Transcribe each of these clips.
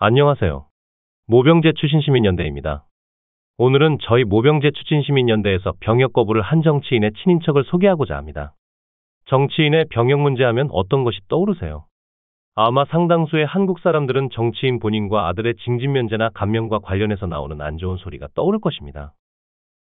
안녕하세요. 모병제 추진시민연대입니다. 오늘은 저희 모병제 추진시민연대에서 병역 거부를 한 정치인의 친인척을 소개하고자 합니다. 정치인의 병역 문제하면 어떤 것이 떠오르세요? 아마 상당수의 한국 사람들은 정치인 본인과 아들의 징집 면제나 감면과 관련해서 나오는 안 좋은 소리가 떠오를 것입니다.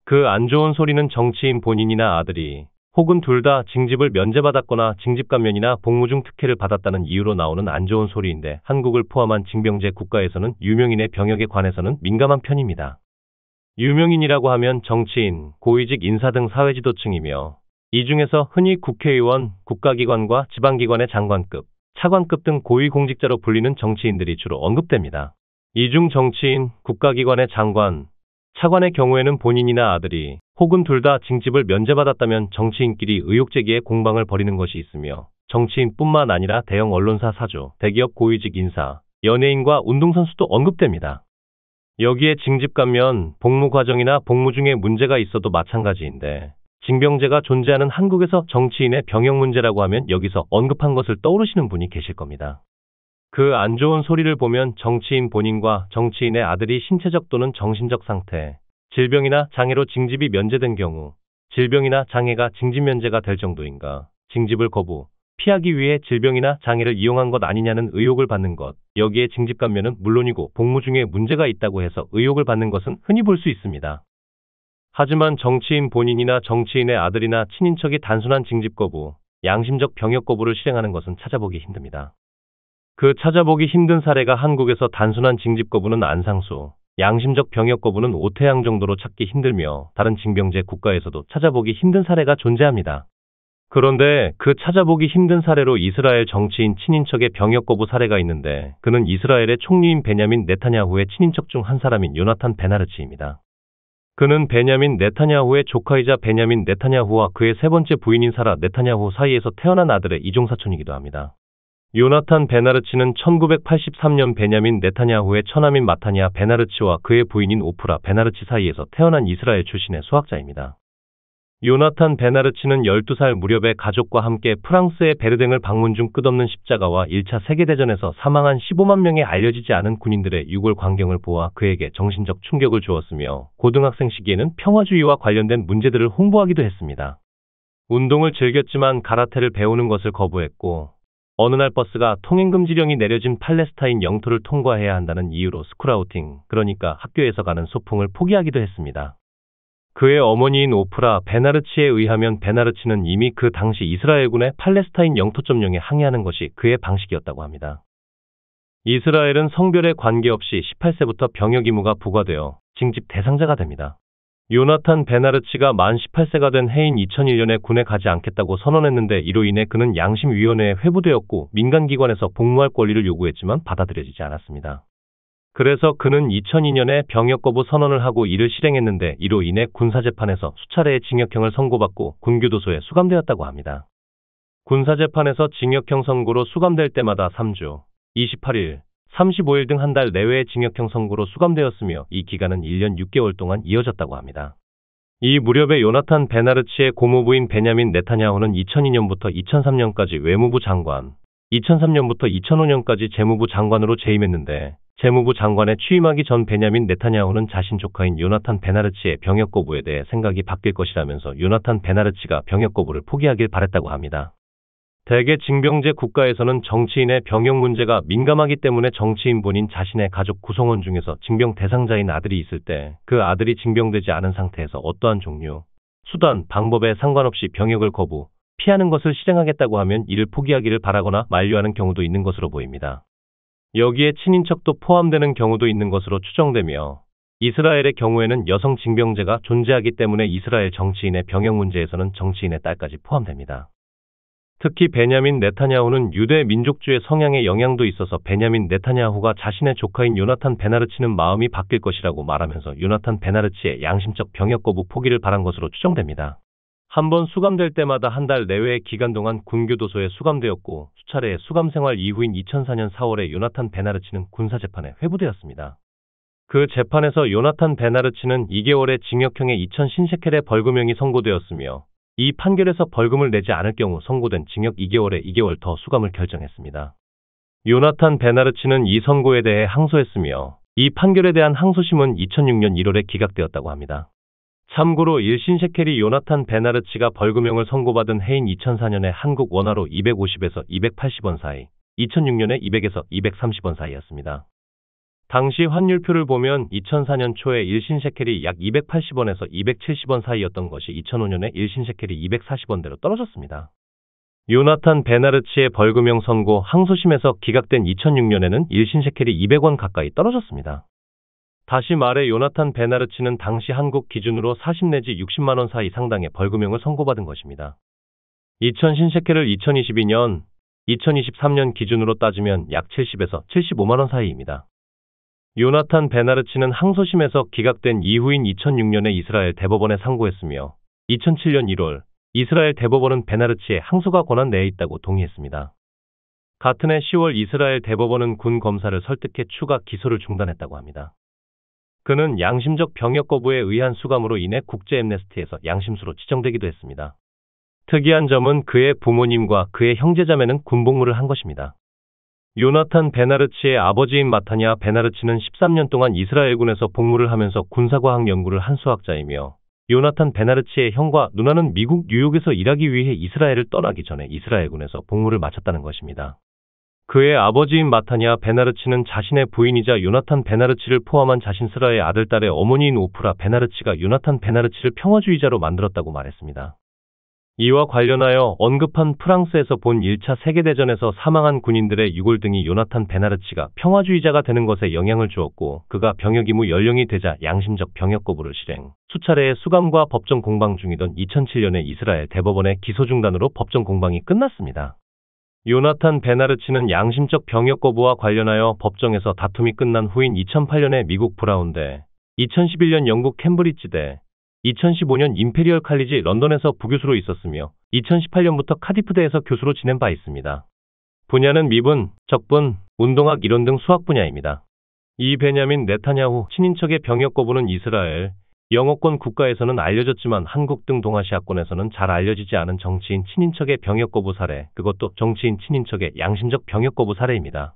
그 안 좋은 소리는 정치인 본인이나 아들이 혹은 둘 다 징집을 면제받았거나 징집 감면이나 복무 중 특혜를 받았다는 이유로 나오는 안 좋은 소리인데, 한국을 포함한 징병제 국가에서는 유명인의 병역에 관해서는 민감한 편입니다. 유명인이라고 하면 정치인, 고위직 인사 등 사회지도층이며, 이 중에서 흔히 국회의원, 국가기관과 지방기관의 장관급, 차관급 등 고위공직자로 불리는 정치인들이 주로 언급됩니다. 이 중 정치인, 국가기관의 장관, 차관의 경우에는 본인이나 아들이 혹은 둘 다 징집을 면제받았다면 정치인끼리 의혹제기에 공방을 벌이는 것이 있으며, 정치인뿐만 아니라 대형 언론사 사주, 대기업 고위직 인사, 연예인과 운동선수도 언급됩니다. 여기에 징집 감면, 복무 과정이나 복무 중에 문제가 있어도 마찬가지인데, 징병제가 존재하는 한국에서 정치인의 병역 문제라고 하면 여기서 언급한 것을 떠오르시는 분이 계실 겁니다. 그 안 좋은 소리를 보면 정치인 본인과 정치인의 아들이 신체적 또는 정신적 상태, 질병이나 장애로 징집이 면제된 경우, 질병이나 장애가 징집 면제가 될 정도인가, 징집을 거부, 피하기 위해 질병이나 장애를 이용한 것 아니냐는 의혹을 받는 것, 여기에 징집 감면은 물론이고 복무 중에 문제가 있다고 해서 의혹을 받는 것은 흔히 볼 수 있습니다. 하지만 정치인 본인이나 정치인의 아들이나 친인척이 단순한 징집 거부, 양심적 병역 거부를 실행하는 것은 찾아보기 힘듭니다. 그 찾아보기 힘든 사례가 한국에서 단순한 징집 거부는 안상수, 양심적 병역 거부는 오태양 정도로 찾기 힘들며, 다른 징병제 국가에서도 찾아보기 힘든 사례가 존재합니다. 그런데 그 찾아보기 힘든 사례로 이스라엘 정치인 친인척의 병역 거부 사례가 있는데, 그는 이스라엘의 총리인 베냐민 네타냐후의 친인척 중 한 사람인 요나탄 베나르치입니다. 그는 베냐민 네타냐후의 조카이자 베냐민 네타냐후와 그의 세 번째 부인인 사라 네타냐후 사이에서 태어난 아들의 이종사촌이기도 합니다. 요나탄 베나르치는 1983년 베냐민 네타냐후의 처남인 마타니아 베나르치와 그의 부인인 오프라 베나르치 사이에서 태어난 이스라엘 출신의 수학자입니다. 요나탄 베나르치는 12살 무렵에 가족과 함께 프랑스의 베르댕을 방문 중 끝없는 십자가와 1차 세계대전에서 사망한 15만 명의 알려지지 않은 군인들의 유골 광경을 보아 그에게 정신적 충격을 주었으며, 고등학생 시기에는 평화주의와 관련된 문제들을 홍보하기도 했습니다. 운동을 즐겼지만 가라테를 배우는 것을 거부했고, 어느 날 버스가 통행금지령이 내려진 팔레스타인 영토를 통과해야 한다는 이유로 스쿠라우팅, 그러니까 학교에서 가는 소풍을 포기하기도 했습니다. 그의 어머니인 오프라 베나르치에 의하면 베나르치는 이미 그 당시 이스라엘군의 팔레스타인 영토 점령에 항의하는 것이 그의 방식이었다고 합니다. 이스라엘은 성별에 관계없이 18세부터 병역 의무가 부과되어 징집 대상자가 됩니다. 요나탄 베나르치가 만 18세가 된 해인 2001년에 군에 가지 않겠다고 선언했는데, 이로 인해 그는 양심위원회에 회부되었고 민간기관에서 복무할 권리를 요구했지만 받아들여지지 않았습니다. 그래서 그는 2002년에 병역 거부 선언을 하고 이를 실행했는데, 이로 인해 군사재판에서 수차례의 징역형을 선고받고 군교도소에 수감되었다고 합니다. 군사재판에서 징역형 선고로 수감될 때마다 3주, 28일, 35일 등 한 달 내외의 징역형 선고로 수감되었으며, 이 기간은 1년 6개월 동안 이어졌다고 합니다. 이 무렵에 요나탄 베나르치의 고모부인 베냐민 네타냐후는 2002년부터 2003년까지 외무부 장관, 2003년부터 2005년까지 재무부 장관으로 재임했는데, 재무부 장관에 취임하기 전 베냐민 네타냐후는 자신 조카인 요나탄 베나르치의 병역 거부에 대해 생각이 바뀔 것이라면서 요나탄 베나르치가 병역 거부를 포기하길 바랬다고 합니다. 대개 징병제 국가에서는 정치인의 병역 문제가 민감하기 때문에 정치인 본인 자신의 가족 구성원 중에서 징병 대상자인 아들이 있을 때, 그 아들이 징병되지 않은 상태에서 어떠한 종류, 수단, 방법에 상관없이 병역을 거부, 피하는 것을 실행하겠다고 하면 이를 포기하기를 바라거나 만류하는 경우도 있는 것으로 보입니다. 여기에 친인척도 포함되는 경우도 있는 것으로 추정되며, 이스라엘의 경우에는 여성 징병제가 존재하기 때문에 이스라엘 정치인의 병역 문제에서는 정치인의 딸까지 포함됩니다. 특히 베냐민 네타냐후는 유대 민족주의 성향의 영향도 있어서 베냐민 네타냐후가 자신의 조카인 요나탄 베나르치는 마음이 바뀔 것이라고 말하면서 요나탄 베나르치의 양심적 병역 거부 포기를 바란 것으로 추정됩니다. 한번 수감될 때마다 한 달 내외의 기간 동안 군교도소에 수감되었고, 수차례의 수감 생활 이후인 2004년 4월에 요나탄 베나르치는 군사재판에 회부되었습니다. 그 재판에서 요나탄 베나르치는 2개월의 징역형에 2,000신셰켈의 벌금형이 선고되었으며, 이 판결에서 벌금을 내지 않을 경우 선고된 징역 2개월에 2개월 더 수감을 결정했습니다. 요나탄 베나르치는 이 선고에 대해 항소했으며 이 판결에 대한 항소심은 2006년 1월에 기각되었다고 합니다. 참고로 1신 셰켈이 요나탄 베나르치가 벌금형을 선고받은 해인 2004년에 한국 원화로 250에서 280원 사이, 2006년에 200에서 230원 사이였습니다. 당시 환율표를 보면 2004년 초에 1신 셰켈이 약 280원에서 270원 사이였던 것이 2005년에 1신 셰켈이 240원대로 떨어졌습니다. 요나탄 베나르치의 벌금형 선고 항소심에서 기각된 2006년에는 1신 셰켈이 200원 가까이 떨어졌습니다. 다시 말해 요나탄 베나르치는 당시 한국 기준으로 40 내지 60만 원 사이 상당의 벌금형을 선고받은 것입니다. 2000신 셰켈을 2022년, 2023년 기준으로 따지면 약 70에서 75만 원 사이입니다. 요나탄 베나르치는 항소심에서 기각된 이후인 2006년에 이스라엘 대법원에 상고했으며 2007년 1월 이스라엘 대법원은 베나르치의 항소가 권한 내에 있다고 동의했습니다. 같은 해 10월 이스라엘 대법원은 군 검사를 설득해 추가 기소를 중단했다고 합니다. 그는 양심적 병역 거부에 의한 수감으로 인해 국제 엠네스티에서 양심수로 지정되기도 했습니다. 특이한 점은 그의 부모님과 그의 형제자매는 군복무를 한 것입니다. 요나탄 베나르치의 아버지인 마타냐 베나르치는 13년 동안 이스라엘군에서 복무를 하면서 군사과학 연구를 한 수학자이며 요나탄 베나르치의 형과 누나는 미국 뉴욕에서 일하기 위해 이스라엘을 떠나기 전에 이스라엘군에서 복무를 마쳤다는 것입니다. 그의 아버지인 마타냐 베나르치는 자신의 부인이자 요나탄 베나르치를 포함한 자신 스라의 아들딸의 어머니인 오프라 베나르치가 요나탄 베나르치를 평화주의자로 만들었다고 말했습니다. 이와 관련하여 언급한 프랑스에서 본 1차 세계대전에서 사망한 군인들의 유골 등이 요나탄 베나르치가 평화주의자가 되는 것에 영향을 주었고 그가 병역 의무 연령이 되자 양심적 병역 거부를 실행, 수차례의 수감과 법정 공방 중이던 2007년에 이스라엘 대법원의 기소 중단으로 법정 공방이 끝났습니다. 요나탄 베나르치는 양심적 병역 거부와 관련하여 법정에서 다툼이 끝난 후인 2008년에 미국 브라운대, 2011년 영국 캠브리지대, 2015년 임페리얼 칼리지 런던에서 부교수로 있었으며 2018년부터 카디프대에서 교수로 지낸 바 있습니다. 분야는 미분, 적분, 운동학 이론 등 수학 분야입니다. 이 베냐민 네타냐후 친인척의 병역 거부는 이스라엘, 영어권 국가에서는 알려졌지만 한국 등 동아시아권에서는 잘 알려지지 않은 정치인 친인척의 병역 거부 사례, 그것도 정치인 친인척의 양심적 병역 거부 사례입니다.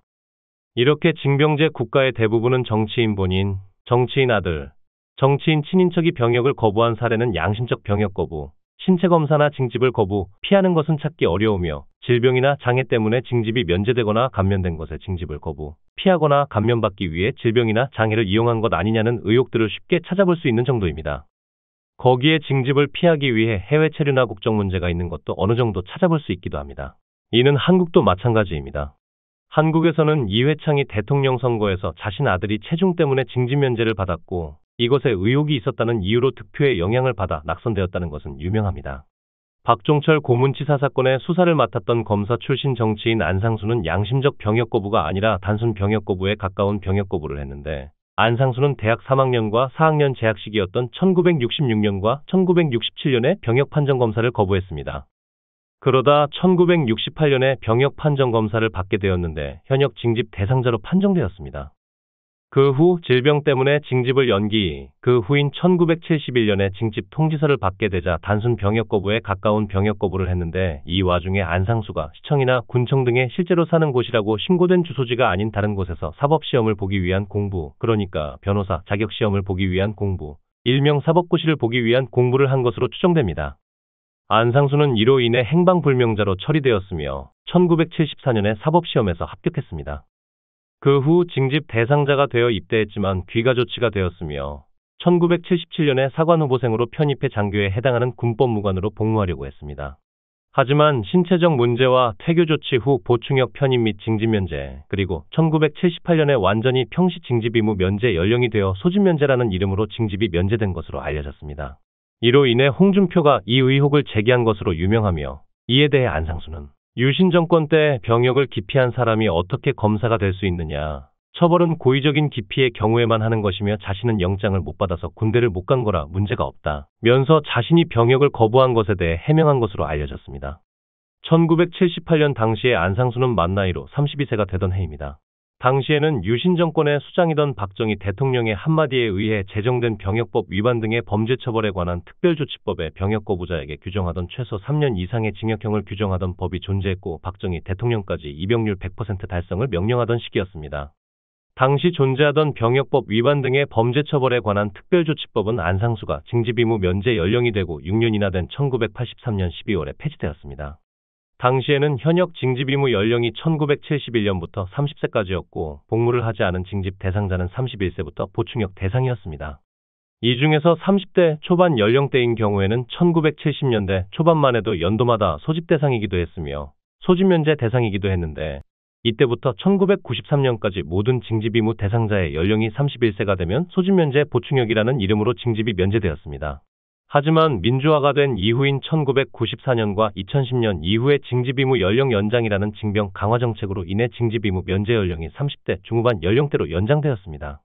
이렇게 징병제 국가의 대부분은 정치인 본인, 정치인 아들, 정치인 친인척이 병역을 거부한 사례는 양심적 병역 거부, 신체검사나 징집을 거부, 피하는 것은 찾기 어려우며 질병이나 장애 때문에 징집이 면제되거나 감면된 것에 징집을 거부, 피하거나 감면받기 위해 질병이나 장애를 이용한 것 아니냐는 의혹들을 쉽게 찾아볼 수 있는 정도입니다. 거기에 징집을 피하기 위해 해외 체류나 국적 문제가 있는 것도 어느 정도 찾아볼 수 있기도 합니다. 이는 한국도 마찬가지입니다. 한국에서는 이회창이 대통령 선거에서 자신 아들이 체중 때문에 징집 면제를 받았고 이것에 의혹이 있었다는 이유로 득표에 영향을 받아 낙선되었다는 것은 유명합니다. 박종철 고문치사 사건의 수사를 맡았던 검사 출신 정치인 안상수는 양심적 병역 거부가 아니라 단순 병역 거부에 가까운 병역 거부를 했는데 안상수는 대학 3학년과 4학년 재학 시기였던 1966년과 1967년에 병역 판정 검사를 거부했습니다. 그러다 1968년에 병역 판정 검사를 받게 되었는데 현역 징집 대상자로 판정되었습니다. 그 후 질병 때문에 징집을 연기, 그 후인 1971년에 징집 통지서를 받게 되자 단순 병역 거부에 가까운 병역 거부를 했는데 이 와중에 안상수가 시청이나 군청 등에 실제로 사는 곳이라고 신고된 주소지가 아닌 다른 곳에서 사법시험을 보기 위한 공부, 그러니까 변호사 자격시험을 보기 위한 공부, 일명 사법고시를 보기 위한 공부를 한 것으로 추정됩니다. 안상수는 이로 인해 행방불명자로 처리되었으며 1974년에 사법시험에서 합격했습니다. 그 후 징집 대상자가 되어 입대했지만 귀가 조치가 되었으며 1977년에 사관후보생으로 편입해 장교에 해당하는 군법무관으로 복무하려고 했습니다. 하지만 신체적 문제와 퇴교 조치 후 보충역 편입 및 징집 면제, 그리고 1978년에 완전히 평시 징집 의무 면제 연령이 되어 소집 면제라는 이름으로 징집이 면제된 것으로 알려졌습니다. 이로 인해 홍준표가 이 의혹을 제기한 것으로 유명하며 이에 대해 안상수는 유신 정권 때 병역을 기피한 사람이 어떻게 검사가 될 수 있느냐. 처벌은 고의적인 기피의 경우에만 하는 것이며 자신은 영장을 못 받아서 군대를 못 간 거라 문제가 없다 면서 자신이 병역을 거부한 것에 대해 해명한 것으로 알려졌습니다. 1978년 당시에 안상수는 만 나이로 32세가 되던 해입니다. 당시에는 유신 정권의 수장이던 박정희 대통령의 한마디에 의해 제정된 병역법 위반 등의 범죄 처벌에 관한 특별조치법에 병역 거부자에게 규정하던 최소 3년 이상의 징역형을 규정하던 법이 존재했고 박정희 대통령까지 입영률 100% 달성을 명령하던 시기였습니다. 당시 존재하던 병역법 위반 등의 범죄 처벌에 관한 특별조치법은 안상수가 징집 의무 면제 연령이 되고 6년이나 된 1983년 12월에 폐지되었습니다. 당시에는 현역 징집 의무 연령이 1971년부터 30세까지였고 복무를 하지 않은 징집 대상자는 31세부터 보충역 대상이었습니다. 이 중에서 30대 초반 연령대인 경우에는 1970년대 초반만 해도 연도마다 소집 대상이기도 했으며 소집 면제 대상이기도 했는데 이때부터 1993년까지 모든 징집 의무 대상자의 연령이 31세가 되면 소집 면제 보충역이라는 이름으로 징집이 면제되었습니다. 하지만 민주화가 된 이후인 1994년과 2010년 이후에 징집 의무 연령 연장이라는 징병 강화 정책으로 인해 징집 의무 면제 연령이 30대 중후반 연령대로 연장되었습니다.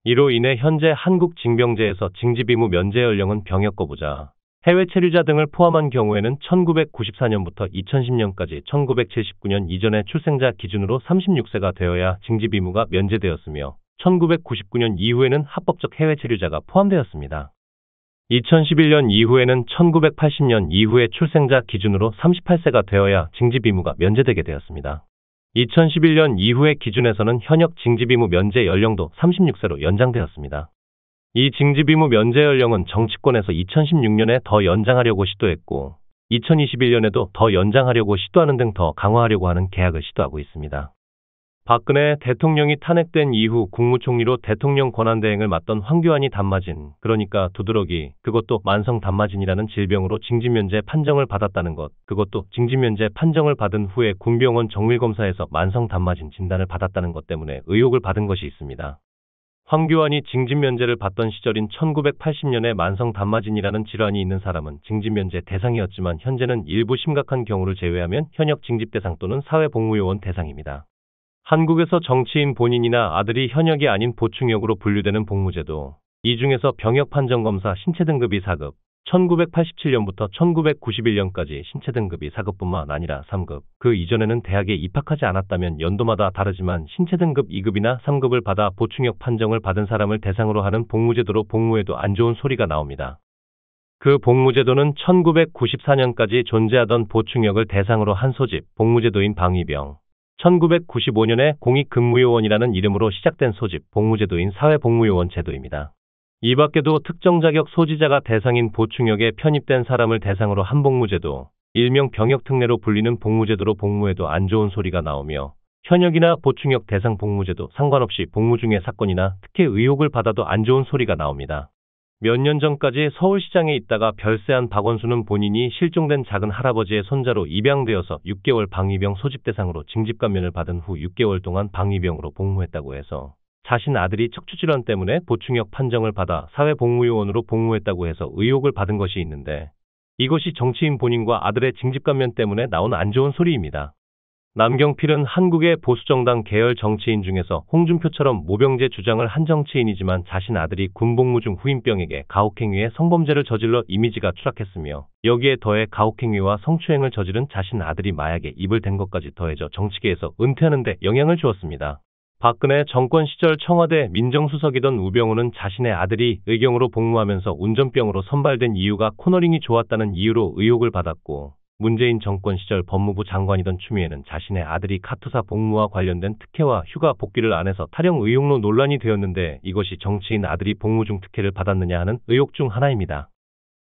이로 인해 현재 한국 징병제에서 징집 의무 면제 연령은 병역 거부자, 해외 체류자 등을 포함한 경우에는 1994년부터 2010년까지 1979년 이전의 출생자 기준으로 36세가 되어야 징집 의무가 면제되었으며 1999년 이후에는 합법적 해외 체류자가 포함되었습니다. 2011년 이후에는 1980년 이후의 출생자 기준으로 38세가 되어야 징집 의무가 면제되게 되었습니다. 2011년 이후의 기준에서는 현역 징집 의무 면제 연령도 36세로 연장되었습니다. 이 징집 의무 면제 연령은 정치권에서 2016년에 더 연장하려고 시도했고 2021년에도 더 연장하려고 시도하는 등 더 강화하려고 하는 계약을 시도하고 있습니다. 박근혜 대통령이 탄핵된 이후 국무총리로 대통령 권한대행을 맡던 황교안이 단마진, 그러니까 두드러기, 그것도 만성 단마진이라는 질병으로 징집면제 판정을 받았다는 것, 그것도 징집면제 판정을 받은 후에 군병원 정밀검사에서 만성 단마진 진단을 받았다는 것 때문에 의혹을 받은 것이 있습니다. 황교안이 징집면제를 받던 시절인 1980년에 만성 단마진이라는 질환이 있는 사람은 징집면제 대상이었지만 현재는 일부 심각한 경우를 제외하면 현역 징집 대상 또는 사회복무요원 대상입니다. 한국에서 정치인 본인이나 아들이 현역이 아닌 보충역으로 분류되는 복무제도, 이 중에서 병역판정검사 신체등급이 4급, 1987년부터 1991년까지 신체등급이 4급뿐만 아니라 3급, 그 이전에는 대학에 입학하지 않았다면 연도마다 다르지만 신체등급 2급이나 3급을 받아 보충역 판정을 받은 사람을 대상으로 하는 복무제도로 복무에도 안 좋은 소리가 나옵니다. 그 복무제도는 1994년까지 존재하던 보충역을 대상으로 한 소집, 복무제도인 방위병, 1995년에 공익근무요원이라는 이름으로 시작된 소집, 복무제도인 사회복무요원 제도입니다. 이 밖에도 특정 자격 소지자가 대상인 보충역에 편입된 사람을 대상으로 한 복무제도, 일명 병역특례로 불리는 복무제도로 복무에도 안 좋은 소리가 나오며 현역이나 보충역 대상 복무제도 상관없이 복무 중에 사건이나 특혜 의혹을 받아도 안 좋은 소리가 나옵니다. 몇 년 전까지 서울시장에 있다가 별세한 박원순은 본인이 실종된 작은 할아버지의 손자로 입양되어서 6개월 방위병 소집 대상으로 징집감면을 받은 후 6개월 동안 방위병으로 복무했다고 해서 자신 아들이 척추질환 때문에 보충역 판정을 받아 사회복무요원으로 복무했다고 해서 의혹을 받은 것이 있는데 이것이 정치인 본인과 아들의 징집감면 때문에 나온 안 좋은 소리입니다. 남경필은 한국의 보수정당 계열 정치인 중에서 홍준표처럼 모병제 주장을 한 정치인이지만 자신 아들이 군복무 중 후임병에게 가혹행위에 성범죄를 저질러 이미지가 추락했으며 여기에 더해 가혹행위와 성추행을 저지른 자신 아들이 마약에 입을 댄 것까지 더해져 정치계에서 은퇴하는 데 영향을 주었습니다. 박근혜 정권 시절 청와대 민정수석이던 우병우는 자신의 아들이 의경으로 복무하면서 운전병으로 선발된 이유가 코너링이 좋았다는 이유로 의혹을 받았고 문재인 정권 시절 법무부 장관이던 추미애는 자신의 아들이 카투사 복무와 관련된 특혜와 휴가 복귀를 안 해서 탈영 의혹로 논란이 되었는데 이것이 정치인 아들이 복무 중 특혜를 받았느냐 하는 의혹 중 하나입니다.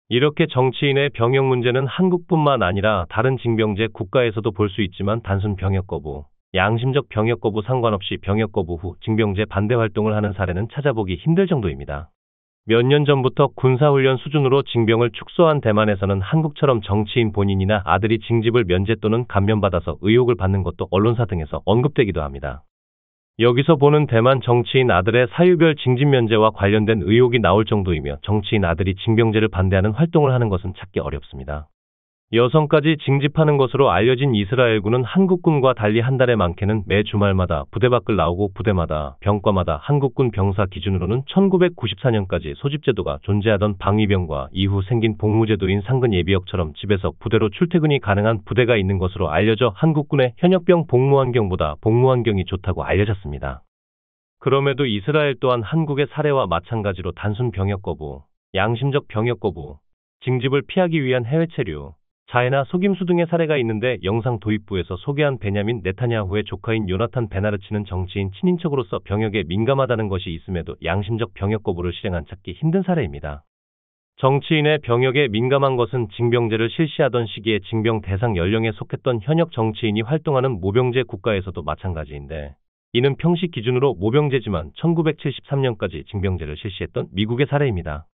이렇게 정치인의 병역 문제는 한국뿐만 아니라 다른 징병제 국가에서도 볼 수 있지만 단순 병역 거부, 양심적 병역 거부 상관없이 병역 거부 후 징병제 반대 활동을 하는 사례는 찾아보기 힘들 정도입니다. 몇 년 전부터 군사훈련 수준으로 징병을 축소한 대만에서는 한국처럼 정치인 본인이나 아들이 징집을 면제 또는 감면받아서 의혹을 받는 것도 언론사 등에서 언급되기도 합니다. 여기서 보는 대만 정치인 아들의 사유별 징집 면제와 관련된 의혹이 나올 정도이며 정치인 아들이 징병제를 반대하는 활동을 하는 것은 찾기 어렵습니다. 여성까지 징집하는 것으로 알려진 이스라엘군은 한국군과 달리 한 달에 많게는 매 주말마다 부대 밖을 나오고 부대마다 병과마다 한국군 병사 기준으로는 1994년까지 소집제도가 존재하던 방위병과 이후 생긴 복무제도인 상근예비역처럼 집에서 부대로 출퇴근이 가능한 부대가 있는 것으로 알려져 한국군의 현역병 복무환경보다 복무환경이 좋다고 알려졌습니다. 그럼에도 이스라엘 또한 한국의 사례와 마찬가지로 단순 병역 거부, 양심적 병역 거부, 징집을 피하기 위한 해외 체류, 자해나 속임수 등의 사례가 있는데 영상 도입부에서 소개한 베냐민 네타냐후의 조카인 요나탄 베나르치는 정치인 친인척으로서 병역에 민감하다는 것이 있음에도 양심적 병역 거부를 실행한 찾기 힘든 사례입니다. 정치인의 병역에 민감한 것은 징병제를 실시하던 시기에 징병 대상 연령에 속했던 현역 정치인이 활동하는 모병제 국가에서도 마찬가지인데, 이는 평시 기준으로 모병제지만 1973년까지 징병제를 실시했던 미국의 사례입니다.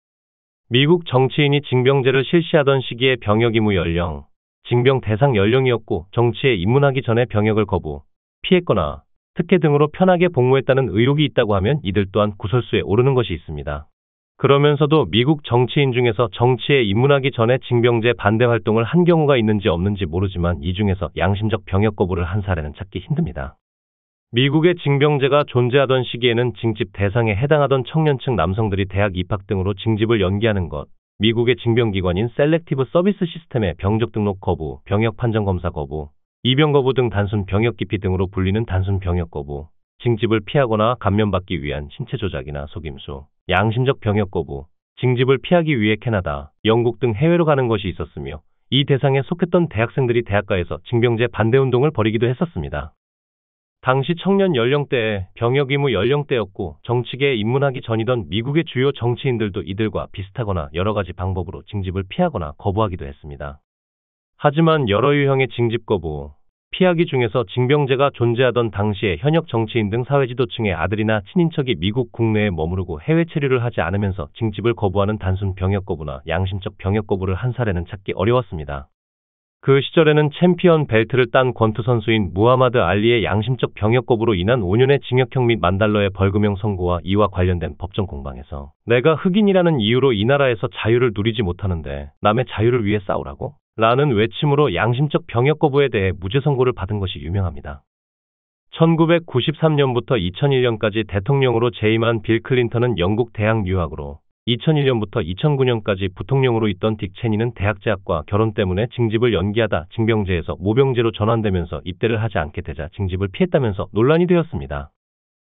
미국 정치인이 징병제를 실시하던 시기에 병역 의무 연령, 징병 대상 연령이었고 정치에 입문하기 전에 병역을 거부, 피했거나 특혜 등으로 편하게 복무했다는 의혹이 있다고 하면 이들 또한 구설수에 오르는 것이 있습니다. 그러면서도 미국 정치인 중에서 정치에 입문하기 전에 징병제 반대 활동을 한 경우가 있는지 없는지 모르지만 이 중에서 양심적 병역 거부를 한 사례는 찾기 힘듭니다. 미국의 징병제가 존재하던 시기에는 징집 대상에 해당하던 청년층 남성들이 대학 입학 등으로 징집을 연기하는 것, 미국의 징병기관인 셀렉티브 서비스 시스템의 병적 등록 거부, 병역 판정 검사 거부, 입영 거부 등 단순 병역 기피 등으로 불리는 단순 병역 거부, 징집을 피하거나 감면받기 위한 신체 조작이나 속임수, 양심적 병역 거부, 징집을 피하기 위해 캐나다, 영국 등 해외로 가는 것이 있었으며 이 대상에 속했던 대학생들이 대학가에서 징병제 반대 운동을 벌이기도 했었습니다. 당시 청년 연령대에 병역 의무 연령대였고 정치계에 입문하기 전이던 미국의 주요 정치인들도 이들과 비슷하거나 여러 가지 방법으로 징집을 피하거나 거부하기도 했습니다. 하지만 여러 유형의 징집 거부, 피하기 중에서 징병제가 존재하던 당시에 현역 정치인 등 사회지도층의 아들이나 친인척이 미국 국내에 머무르고 해외 체류를 하지 않으면서 징집을 거부하는 단순 병역 거부나 양심적 병역 거부를 한 사례는 찾기 어려웠습니다. 그 시절에는 챔피언 벨트를 딴 권투 선수인 무하마드 알리의 양심적 병역 거부로 인한 5년의 징역형 및 $10,000의 벌금형 선고와 이와 관련된 법정 공방에서 내가 흑인이라는 이유로 이 나라에서 자유를 누리지 못하는데 남의 자유를 위해 싸우라고? 라는 외침으로 양심적 병역 거부에 대해 무죄 선고를 받은 것이 유명합니다. 1993년부터 2001년까지 대통령으로 재임한 빌 클린턴은 영국 대학 유학으로, 2001년부터 2009년까지 부통령으로 있던 딕 체니는 대학 재학과 결혼 때문에 징집을 연기하다 징병제에서 모병제로 전환되면서 입대를 하지 않게 되자 징집을 피했다면서 논란이 되었습니다.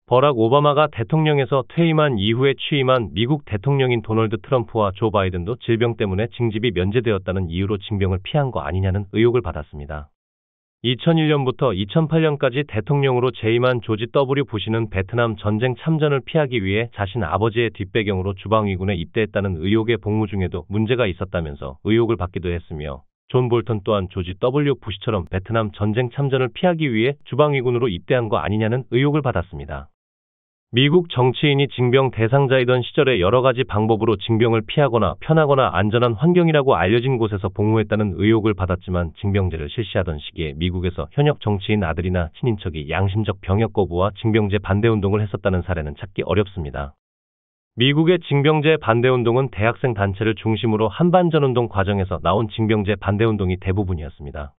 버락 오바마가 대통령에서 퇴임한 이후에 취임한 미국 대통령인 도널드 트럼프와 조 바이든도 질병 때문에 징집이 면제되었다는 이유로 징병을 피한 거 아니냐는 의혹을 받았습니다. 2001년부터 2008년까지 대통령으로 재임한 조지 W. 부시는 베트남 전쟁 참전을 피하기 위해 자신 아버지의 뒷배경으로 주방위군에 입대했다는 의혹의 복무 중에도 문제가 있었다면서 의혹을 받기도 했으며, 존 볼턴 또한 조지 W. 부시처럼 베트남 전쟁 참전을 피하기 위해 주방위군으로 입대한 거 아니냐는 의혹을 받았습니다. 미국 정치인이 징병 대상자이던 시절에 여러 가지 방법으로 징병을 피하거나 편하거나 안전한 환경이라고 알려진 곳에서 복무했다는 의혹을 받았지만 징병제를 실시하던 시기에 미국에서 현역 정치인 아들이나 친인척이 양심적 병역 거부와 징병제 반대 운동을 했었다는 사례는 찾기 어렵습니다. 미국의 징병제 반대 운동은 대학생 단체를 중심으로 한반전 운동 과정에서 나온 징병제 반대 운동이 대부분이었습니다.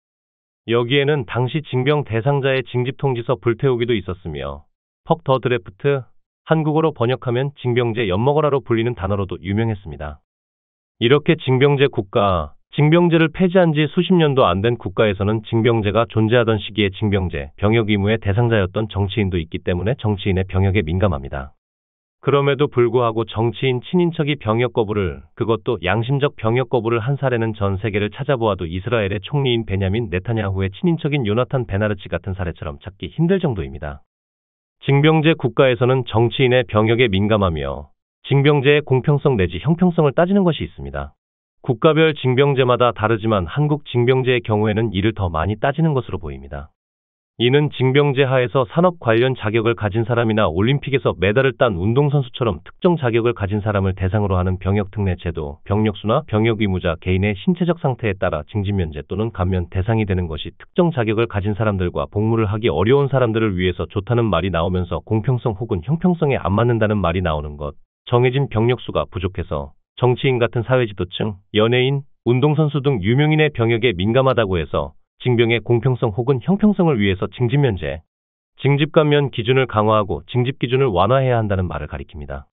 여기에는 당시 징병 대상자의 징집 통지서 불태우기도 있었으며, 퍽 더 드래프트, 한국어로 번역하면 징병제 엿먹어라로 불리는 단어로도 유명했습니다. 이렇게 징병제 국가, 징병제를 폐지한 지 수십 년도 안 된 국가에서는 징병제가 존재하던 시기에 징병제, 병역 의무의 대상자였던 정치인도 있기 때문에 정치인의 병역에 민감합니다. 그럼에도 불구하고 정치인 친인척이 병역 거부를, 그것도 양심적 병역 거부를 한 사례는 전 세계를 찾아보아도 이스라엘의 총리인 베냐민 네타냐후의 친인척인 요나탄 베나르치 같은 사례처럼 찾기 힘들 정도입니다. 징병제 국가에서는 정치인의 병역에 민감하며 징병제의 공평성 내지 형평성을 따지는 것이 있습니다. 국가별 징병제마다 다르지만 한국 징병제의 경우에는 이를 더 많이 따지는 것으로 보입니다. 이는 징병제 하에서 산업 관련 자격을 가진 사람이나 올림픽에서 메달을 딴 운동선수처럼 특정 자격을 가진 사람을 대상으로 하는 병역 특례 제도, 병력수나 병역 의무자 개인의 신체적 상태에 따라 징집 면제 또는 감면 대상이 되는 것이 특정 자격을 가진 사람들과 복무를 하기 어려운 사람들을 위해서 좋다는 말이 나오면서 공평성 혹은 형평성에 안 맞는다는 말이 나오는 것, 정해진 병력수가 부족해서 정치인 같은 사회지도층, 연예인, 운동선수 등 유명인의 병역에 민감하다고 해서 징병의 공평성 혹은 형평성을 위해서 징집 면제, 징집 감면 기준을 강화하고 징집 기준을 완화해야 한다는 말을 가리킵니다.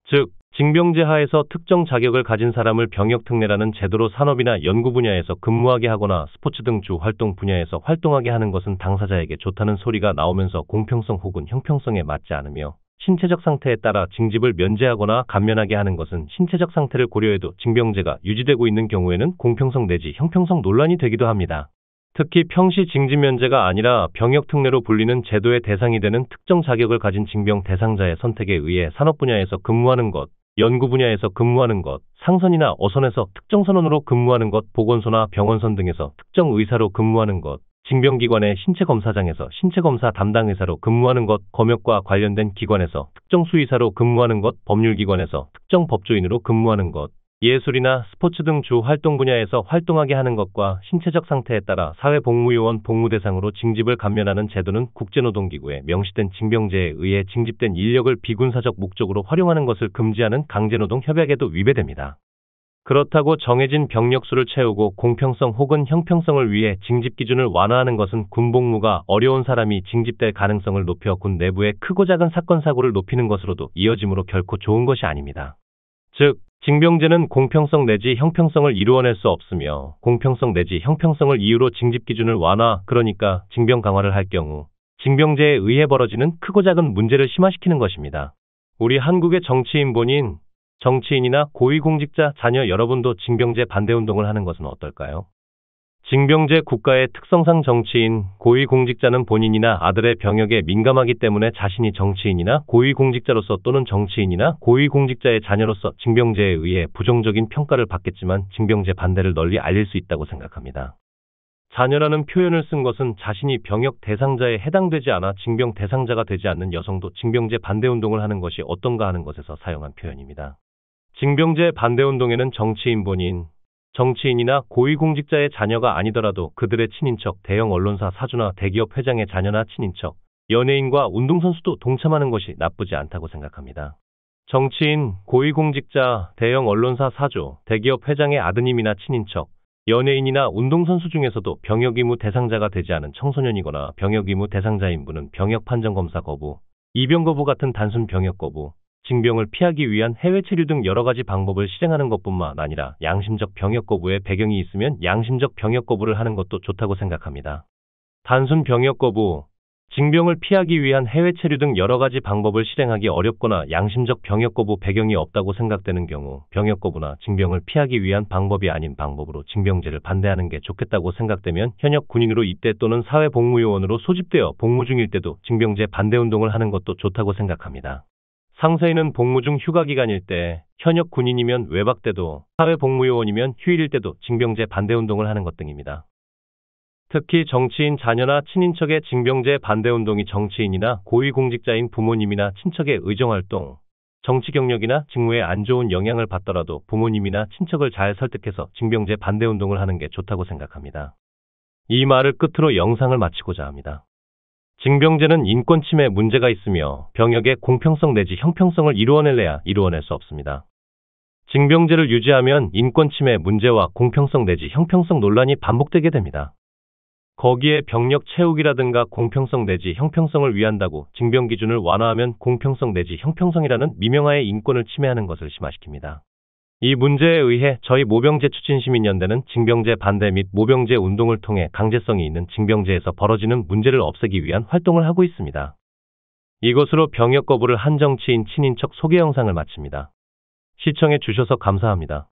즉, 징병제 하에서 특정 자격을 가진 사람을 병역 특례라는 제도로 산업이나 연구 분야에서 근무하게 하거나 스포츠 등 주 활동 분야에서 활동하게 하는 것은 당사자에게 좋다는 소리가 나오면서 공평성 혹은 형평성에 맞지 않으며 신체적 상태에 따라 징집을 면제하거나 감면하게 하는 것은 신체적 상태를 고려해도 징병제가 유지되고 있는 경우에는 공평성 내지 형평성 논란이 되기도 합니다. 특히 평시 징집 면제가 아니라 병역 특례로 불리는 제도의 대상이 되는 특정 자격을 가진 징병 대상자의 선택에 의해 산업 분야에서 근무하는 것, 연구 분야에서 근무하는 것, 상선이나 어선에서 특정 선원으로 근무하는 것, 보건소나 병원선 등에서 특정 의사로 근무하는 것, 징병기관의 신체검사장에서 신체검사 담당 의사로 근무하는 것, 검역과 관련된 기관에서 특정 수의사로 근무하는 것, 법률기관에서 특정 법조인으로 근무하는 것, 예술이나 스포츠 등 주 활동 분야에서 활동하게 하는 것과 신체적 상태에 따라 사회복무요원 복무 대상으로 징집을 감면하는 제도는 국제노동기구에 명시된 징병제에 의해 징집된 인력을 비군사적 목적으로 활용하는 것을 금지하는 강제노동 협약에도 위배됩니다. 그렇다고 정해진 병력수를 채우고 공평성 혹은 형평성을 위해 징집 기준을 완화하는 것은 군복무가 어려운 사람이 징집될 가능성을 높여 군 내부의 크고 작은 사건 사고를 높이는 것으로도 이어지므로 결코 좋은 것이 아닙니다. 즉, 징병제는 공평성 내지 형평성을 이루어낼 수 없으며 공평성 내지 형평성을 이유로 징집 기준을 완화, 그러니까 징병 강화를 할 경우 징병제에 의해 벌어지는 크고 작은 문제를 심화시키는 것입니다. 우리 한국의 정치인 본인, 정치인이나 고위공직자 자녀 여러분도 징병제 반대운동을 하는 것은 어떨까요? 징병제 국가의 특성상 정치인, 고위공직자는 본인이나 아들의 병역에 민감하기 때문에 자신이 정치인이나 고위공직자로서 또는 정치인이나 고위공직자의 자녀로서 징병제에 의해 부정적인 평가를 받겠지만 징병제 반대를 널리 알릴 수 있다고 생각합니다. 자녀라는 표현을 쓴 것은 자신이 병역 대상자에 해당되지 않아 징병 대상자가 되지 않는 여성도 징병제 반대운동을 하는 것이 어떤가 하는 것에서 사용한 표현입니다. 징병제 반대운동에는 정치인 본인, 정치인이나 고위공직자의 자녀가 아니더라도 그들의 친인척, 대형 언론사 사주나 대기업 회장의 자녀나 친인척, 연예인과 운동선수도 동참하는 것이 나쁘지 않다고 생각합니다. 정치인, 고위공직자, 대형 언론사 사주, 대기업 회장의 아드님이나 친인척, 연예인이나 운동선수 중에서도 병역 의무 대상자가 되지 않은 청소년이거나 병역 의무 대상자인 분은 병역 판정 검사 거부, 입영 거부 같은 단순 병역 거부, 징병을 피하기 위한 해외 체류 등 여러 가지 방법을 실행하는 것뿐만 아니라 양심적 병역 거부의 배경이 있으면 양심적 병역 거부를 하는 것도 좋다고 생각합니다. 단순 병역 거부, 징병을 피하기 위한 해외 체류 등 여러 가지 방법을 실행하기 어렵거나 양심적 병역 거부 배경이 없다고 생각되는 경우 병역 거부나 징병을 피하기 위한 방법이 아닌 방법으로 징병제를 반대하는 게 좋겠다고 생각되면 현역 군인으로 입대 또는 사회복무요원으로 소집되어 복무 중일 때도 징병제 반대운동을 하는 것도 좋다고 생각합니다. 상세히는 복무 중 휴가 기간일 때, 현역 군인이면 외박 때도, 사회복무요원이면 휴일일 때도 징병제 반대운동을 하는 것 등입니다. 특히 정치인 자녀나 친인척의 징병제 반대운동이 정치인이나 고위공직자인 부모님이나 친척의 의정활동, 정치 경력이나 직무에 안 좋은 영향을 받더라도 부모님이나 친척을 잘 설득해서 징병제 반대운동을 하는 게 좋다고 생각합니다. 이 말을 끝으로 영상을 마치고자 합니다. 징병제는 인권 침해 문제가 있으며 병역의 공평성 내지 형평성을 이루어낼래야 이루어낼 수 없습니다. 징병제를 유지하면 인권 침해 문제와 공평성 내지 형평성 논란이 반복되게 됩니다. 거기에 병력 채우기라든가 공평성 내지 형평성을 위한다고 징병 기준을 완화하면 공평성 내지 형평성이라는 미명하에 인권을 침해하는 것을 심화시킵니다. 이 문제에 의해 저희 모병제 추진시민연대는 징병제 반대 및 모병제 운동을 통해 강제성이 있는 징병제에서 벌어지는 문제를 없애기 위한 활동을 하고 있습니다. 이것으로 병역 거부를 한 정치인 친인척 소개 영상을 마칩니다. 시청해 주셔서 감사합니다.